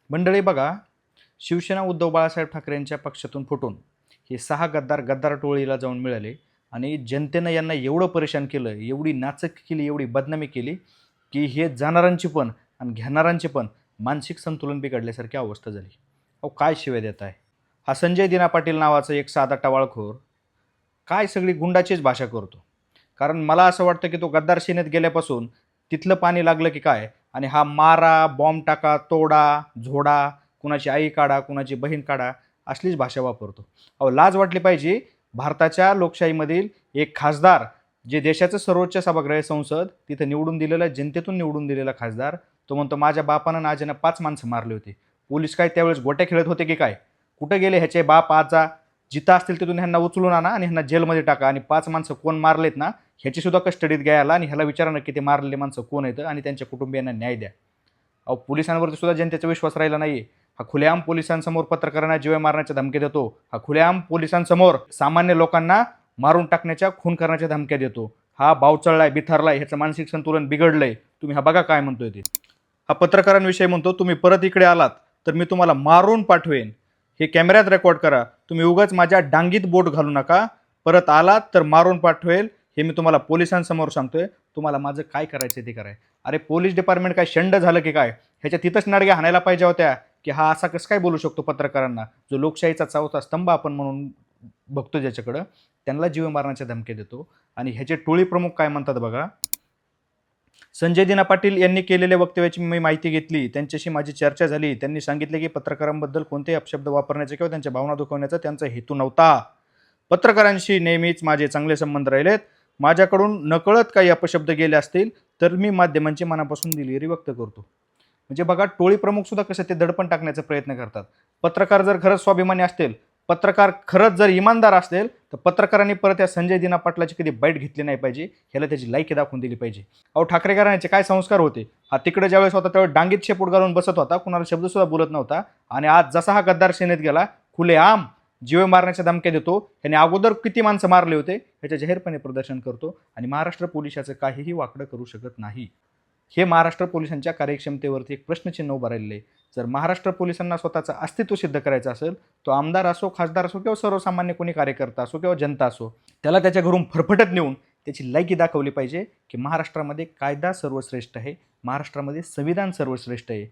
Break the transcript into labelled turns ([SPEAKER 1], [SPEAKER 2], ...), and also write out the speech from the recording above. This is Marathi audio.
[SPEAKER 1] मंडळी बघा, शिवसेना उद्धव बाळासाहेब ठाकरेंच्या पक्षातून फुटून हे 6 गद्दार गद्दार टोळीला जाऊन मिळाले आणि जनतेनं यांना एवढं परेशान केलं, एवढी नाचक्की केली, एवढी बदनामी केली, की हे जाणाऱ्यांची पण आणि घेणाऱ्यांची पण मानसिक संतुलन बिघडल्यासारखी अवस्था झाली. अहो काय शिव्या देत आहे? हा संजय दिना पाटील नावाचा एक साधा टवाळखोर काय सगळी गुंडाचीच भाषा करतो. कारण मला असं वाटतं की तो गद्दार सेनेत गेल्यापासून तिथलं पाणी लागलं की काय आणि हा मारा, बॉम्ब टाका, तोडा, झोडा, कुणाची आई काढा, कुणाची बहीण काढा, असलीच भाषा वापरतो. अहो लाज वाटली पाहिजे. भारताच्या लोकशाहीमधील एक खासदार, जे देशाचं सर्वोच्च सभागृह आहे संसद, तिथं निवडून दिलेला, जनतेतून निवडून दिलेला खासदार, तो म्हणतो माझ्या बापानं आणि आजीनं 5 माणसं मारली होती. पोलीस काय त्यावेळेस गोट्या खेळत होते की काय? कुठे गेले ह्याचे बाप आजा? जिथं असतील तिथून ह्यांना उचलून आणा आणि ह्यांना जेलमध्ये टाका आणि 5 माणसं कोण मारलेत ना ह्याची सुद्धा कस्टडीत घ्यायला आणि ह्याला विचारा ना की ते मारलेले माणसं कोण आहेत आणि त्यांच्या कुटुंबियांना न्याय द्या. अहो पोलिसांवरती सुद्धा जनतेचा विश्वास राहिला नाही. हा खुलेआम पोलिसांसमोर पत्रकारांना जीवे मारण्याच्या धमक्या देतो. हा खुलेआम पोलिसांसमोर सामान्य लोकांना मारून टाकण्याच्या, खून करण्याच्या धमक्या देतो. हा बावचळलाय, बिथरलाय, ह्याचं मानसिक संतुलन बिघडलंय. तुम्ही हा बघा काय म्हणतोय ते. हा पत्रकारांविषयी म्हणतो तुम्ही परत इकडे आलात तर मी तुम्हाला मारून पाठवेन. हे कॅमेऱ्यात रेकॉर्ड करा. तुम्ही उगाच माझ्या डांगीत बोट घालू नका. परत आलात तर मारून पाठवेल. हे मी तुम्हाला पोलिसांसमोर सांगतोय. तुम्हाला माझं काय करायचं ते कराय. अरे पोलीस डिपार्टमेंट काय शंड झालं की काय? ह्याच्या तिथंच नडग्या हाणायला पाहिजे होत्या की हा असा कसं काय बोलू शकतो पत्रकारांना, जो लोकशाहीचा चौथा स्तंभ आपण म्हणून बघतो ज्याच्याकडं, त्यांना जीव मारण्याच्या धमक्या देतो. आणि ह्याचे टोळी प्रमुख काय म्हणतात बघा. संजय दिना पाटील यांनी केलेल्या वक्तव्याची मी माहिती घेतली. त्यांच्याशी माझी चर्चा झाली. त्यांनी सांगितले की पत्रकारांबद्दल कोणतेही अपशब्द वापरण्याचा किंवा त्यांच्या भावना दुखवण्याचा त्यांचा हेतू नव्हता. पत्रकारांशी नेहमीच माझे चांगले संबंध राहिलेत. माझ्याकडून नकळत काही अपशब्द गेले असतील तर मी माध्यमांची मनापासून दिलगिरी व्यक्त करतो. म्हणजे बघा टोळी प्रमुख सुद्धा कसं ते दडपण टाकण्याचा प्रयत्न करतात. पत्रकार जर खरंच स्वाभिमानी असतील, पत्रकार खरंच जर इमानदार असेल, तर पत्रकारांनी परत या संजय दिना पाटलाची कधी बाईट घेतली नाही पाहिजे. ह्याला त्याची लायकी दाखवून दिली पाहिजे. अहो ठाकरे घराण्याचे काय संस्कार होते? हा तिकडे ज्यावेळेस होता त्यावेळेस डांगीत शेपूट घालून बसत होता, कुणाला शब्द सुद्धा बोलत नव्हता. आणि आज जसा हा गद्दार सेनेत गेला, खुलेआम जीवे मारण्याच्या धमक्या देतो. ह्याने अगोदर किती माणसं मारले होते ह्याचे जाहीरपणे प्रदर्शन करतो आणि महाराष्ट्र पोलिसाचं काहीही वाकडं करू शकत नाही. हे महाराष्ट्र पोलिसांच्या कार्यक्षमतेवरती एक प्रश्नचिन्ह उभं राहिलेलं आहे. जर महाराष्ट्र पोलिसांना स्वतःचं अस्तित्व सिद्ध करायचं असेल, तो आमदार असो, खासदार असो किंवा सर्वसामान्य कोणी कार्यकर्ता असो किंवा जनता असो, त्याला त्याच्या घरून फरफटत नेऊन त्याची लायकी दाखवली पाहिजे की महाराष्ट्रामध्ये कायदा सर्वश्रेष्ठ आहे, महाराष्ट्रामध्ये संविधान सर्वश्रेष्ठ आहे.